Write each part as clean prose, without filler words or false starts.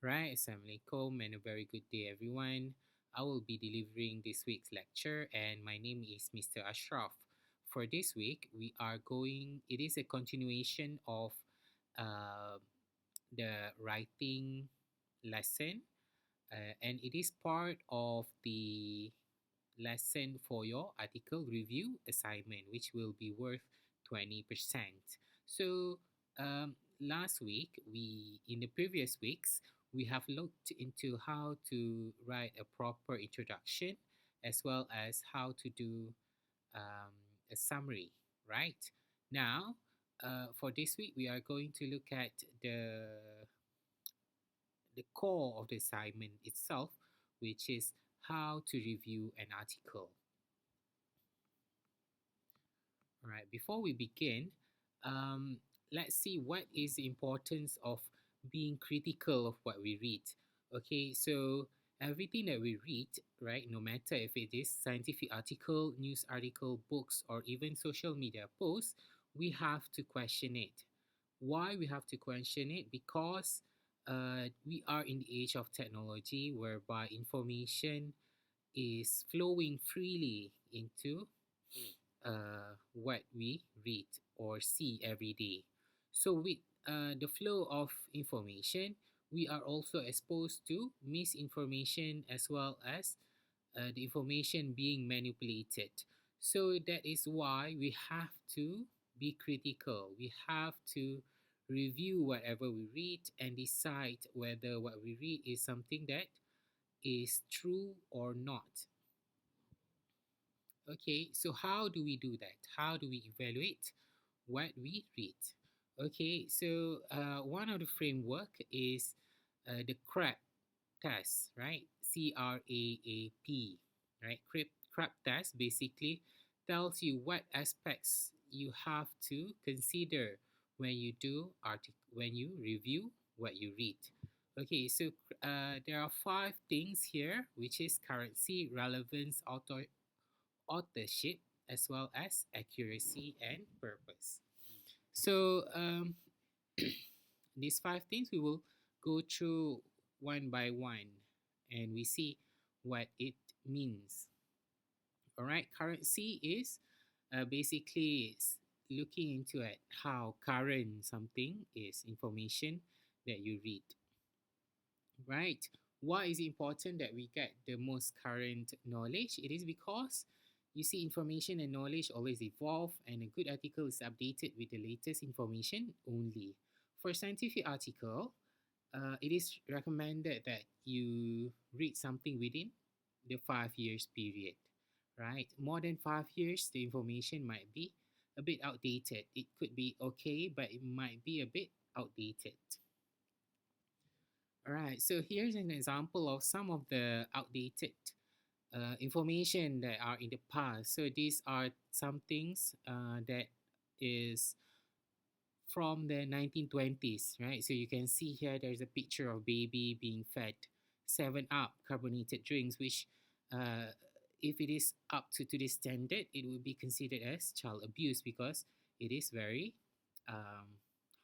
Right, Assalamualaikum and a very good day, everyone. I will be delivering this week's lecture, and my name is Mr. Ashraf. For this week, it is a continuation of uh, the writing lesson, and it is part of the lesson for your article review assignment, which will be worth 20%. So, last week, in the previous weeks, we have looked into how to write a proper introduction as well as how to do um, a summary, right? Now, for this week, we are going to look at the core of the assignment itself, which is how to review an article. All right, before we begin, um, let's see what is the importance of being critical of what we read. Okay, so everything that we read, right, no matter if it is scientific article, news article, books, or even social media posts, we have to question it. Why we have to question it? Because we are in the age of technology whereby information is flowing freely into what we read or see every day. So, with the flow of information, we are also exposed to misinformation as well as the information being manipulated. So, that is why we have to be critical. We have to review whatever we read and decide whether what we read is something that is true or not. Okay, so how do we do that? How do we evaluate what we read? Okay, so one of the framework is the CRAP test, right? CRAAP, right? CRAP test basically tells you what aspects you have to consider when you when you review what you read. Okay, so there are five things here, which is currency, relevance, authorship, as well as accuracy and purpose. So, these five things we will go through one by one and we see what it means. All right, currency is basically looking into it how current something is information that you read, right? Why is it important that we get the most current knowledge? It is because you see, information and knowledge always evolve, and a good article is updated with the latest information only. For a scientific article, it is recommended that you read something within the 5 years period, right? More than 5 years, the information might be a bit outdated. It could be okay, but it might be a bit outdated. All right, so here's an example of some of the outdated information that are in the past. So these are some things that is from the 1920s, right? So you can see here there's a picture of baby being fed 7 Up carbonated drinks, which if it is up to today's standard, it would be considered as child abuse because it is very um,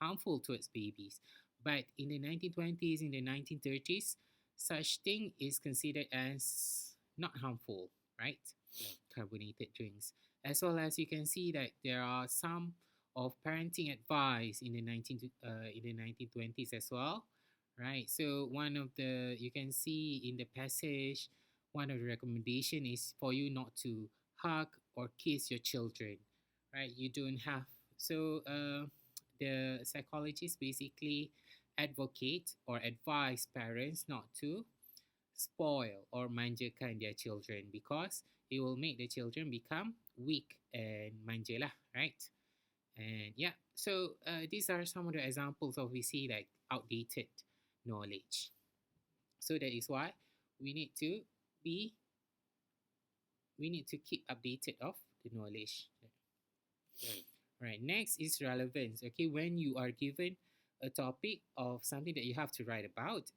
harmful towards babies. But in the 1920s, in the 1930s, such thing is considered as not harmful, right? Carbonated drinks. As well as you can see that there are some of parenting advice in the 1920s as well, right? So one of the you can see in the passage, one of the recommendation is for you not to hug or kiss your children, right? You don't have so the psychologists basically advocate or advise parents not to spoil or manjakan their children because it will make the children become weak and manja lah, right? And yeah, so these are some of the examples of we see like outdated knowledge. So that is why we need to be we need to keep updated of the knowledge. Right. Next is relevance. Okay, when you are given a topic of something that you have to write about,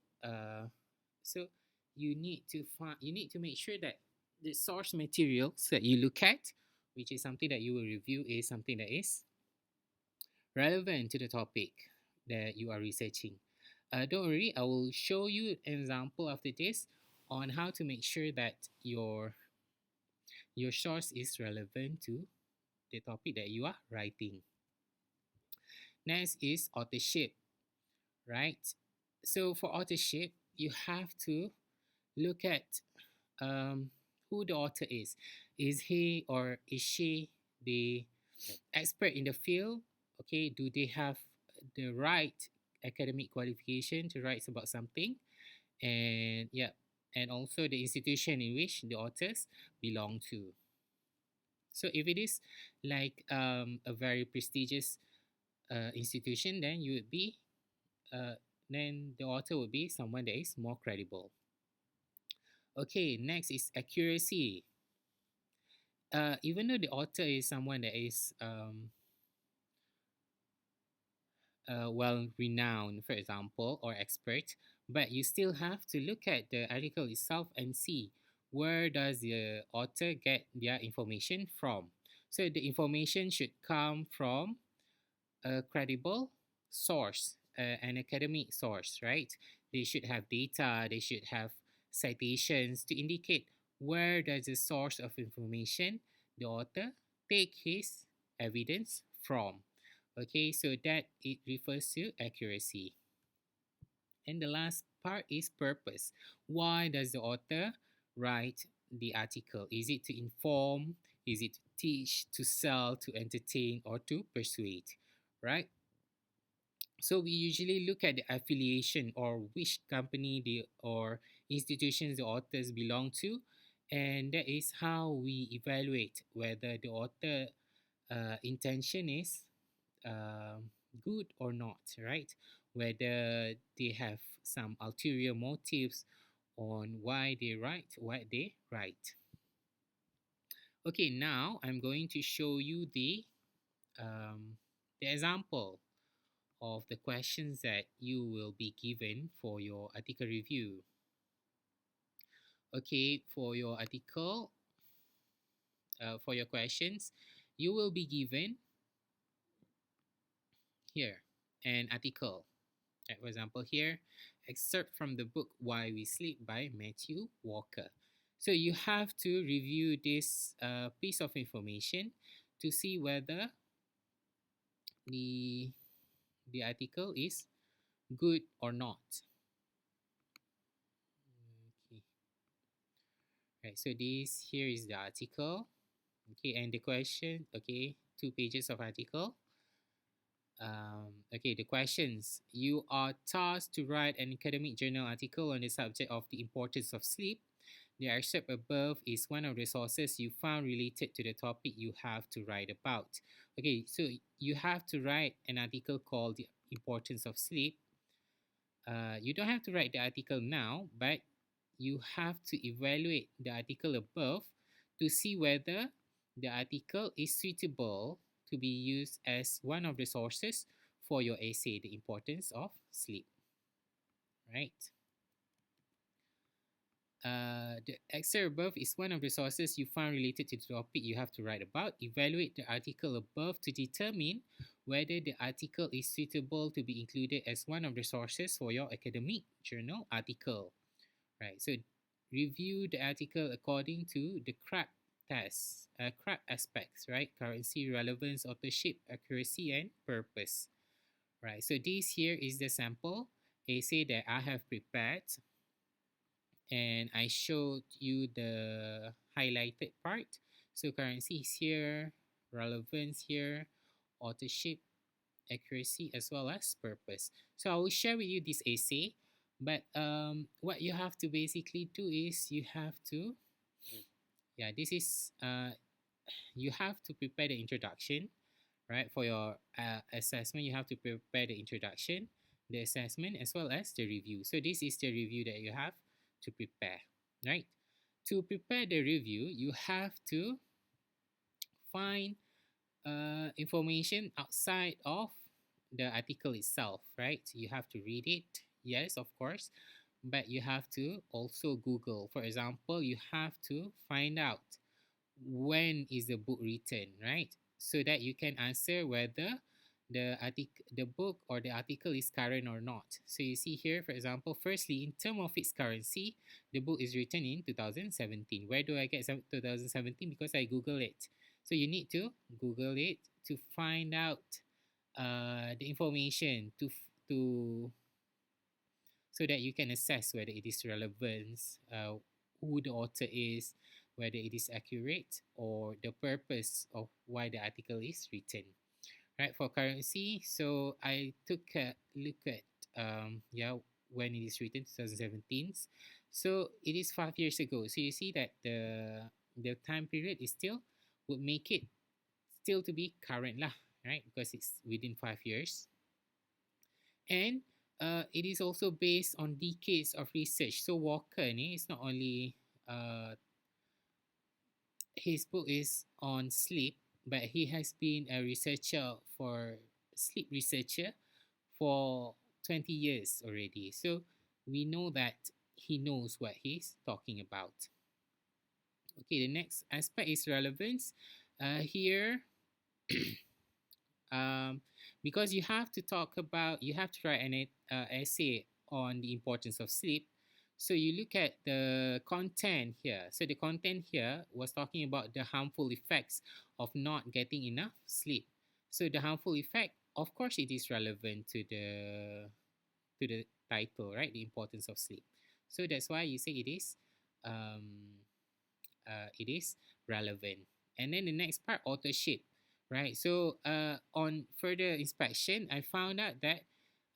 so you need to make sure that the source materials that you look at, which is something that you will review, is something that is relevant to the topic that you are researching. Don't worry, I will show you an example after this on how to make sure that your source is relevant to the topic that you are writing. Next is authorship, right? So for authorship, you have to look at um, who the author is. Is he or is she the expert in the field? Okay, do they have the right academic qualification to write about something? And yeah, and also the institution in which the authors belong to. So if it is like a very prestigious institution, then you would be then the author would be someone that is more credible. Okay, next is accuracy. Even though the author is someone that is well renowned, for example, or expert, but you still have to look at the article itself and see where does the author get their information from. So the information should come from a credible source, an academic source, right? They should have data, they should have citations to indicate where does the source of information the author take his evidence from. Okay, so that it refers to accuracy. And the last part is purpose. Why does the author write the article? Is it to inform? Is it to teach, to sell, to entertain, or to persuade? Right? So we usually look at the affiliation or which company the or institutions the authors belong to, and that is how we evaluate whether the author intention is good or not, right? Whether they have some ulterior motives on why they write what they write. Okay, now I'm going to show you the example of the questions that you will be given for your article review. Okay, for your article, for your questions, you will be given here an article. For example, here, excerpt from the book Why We Sleep by Matthew Walker. So you have to review this piece of information to see whether the article is good or not. Okay. Right. So this here is the article. Okay, and the question. Okay, 2 pages of article. Okay, the questions. You are tasked to write an academic journal article on the subject of the importance of sleep. The excerpt above is one of the sources you found related to the topic you have to write about. Okay, so you have to write an article called The Importance of Sleep. You don't have to write the article now, but you have to evaluate the article above to see whether the article is suitable to be used as one of the sources for your essay, The Importance of Sleep. Right? The excerpt above is one of the sources you found related to the topic you have to write about. Evaluate the article above to determine whether the article is suitable to be included as one of the sources for your academic journal article. Right, so review the article according to the CRAP tests, CRAP aspects, right? Currency, relevance, authorship, accuracy, and purpose. Right, so this here is the sample essay that I have prepared, and I showed you the highlighted part. So currency is here, relevance here, authorship, accuracy, as well as purpose. So I will share with you this essay, but what you have to basically do is you have to, yeah, this is you have to prepare the introduction, right? For your assessment, you have to prepare the introduction, the assessment, as well as the review. So this is the review that you have to prepare, right? To prepare the review, you have to find information outside of the article itself, right? You have to read it, yes, of course, but you have to also Google. For example, you have to find out when is the book written, right? So that you can answer whether the book or the article is current or not. So you see here, for example, firstly, in terms of its currency, the book is written in 2017. Where do I get 2017? Because I Google it. So you need to Google it to find out the information to so that you can assess whether it is relevant, who the author is, whether it is accurate, or the purpose of why the article is written. Right, for currency, so I took a look at yeah, when it is written, 2017. So it is 5 years ago. So you see that the time period is still would make it still to be current lah, right? Because it's within 5 years. And it is also based on decades of research. So Walker ni is not only his book is on sleep, but he has been a researcher for sleep researcher for 20 years already. So we know that he knows what he's talking about. Okay, the next aspect is relevance. Here, because you have to talk about, you have to write an essay on the importance of sleep. So you look at the content here. So the content here was talking about the harmful effects of not getting enough sleep. So the harmful effect, of course, it is relevant to the title, right? The importance of sleep. So that's why you say it is relevant. And then the next part, authorship, right? So on further inspection, I found out that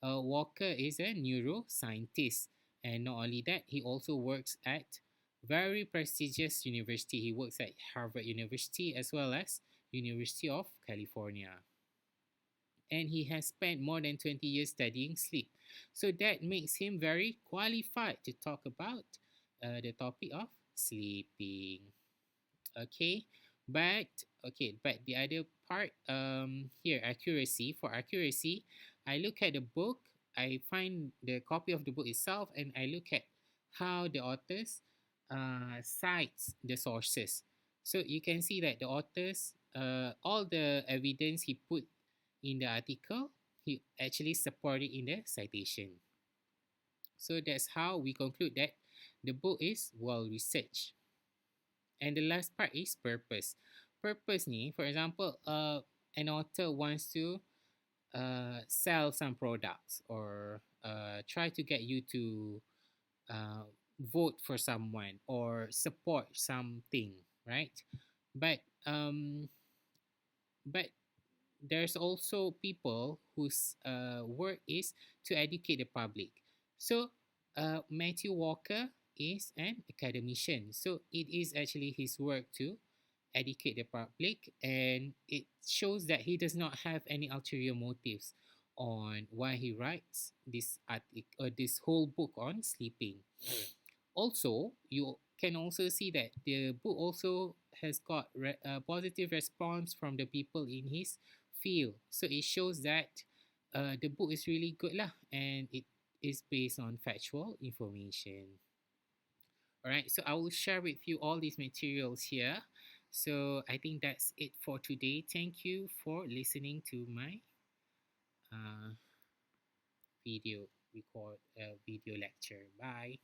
Walker is a neuroscientist, and not only that, he also works at very prestigious university. He works at Harvard University as well as University of California, and he has spent more than 20 years studying sleep. So that makes him very qualified to talk about the topic of sleeping. Okay, but but the other part here, accuracy. For accuracy, I look at the book, I find the copy of the book itself, and I look at how the authors cites the sources. So you can see that the authors, all the evidence he put in the article, he actually supported in the citation. So that's how we conclude that the book is well researched. And the last part is purpose. Purpose ni, for example, an author wants to sell some products, or try to get you to vote for someone or support something, right? But but there's also people whose work is to educate the public. So Matthew Walker is an academician. So it is actually his work to educate the public, and it shows that he does not have any ulterior motives on why he writes this article or this whole book on sleeping. Also, you can also see that the book also has got a positive response from the people in his field. So it shows that the book is really good lah, and it is based on factual information. All right, so I will share with you all these materials here. So I think that's it for today. Thank you for listening to my uh, video record video lecture. Bye.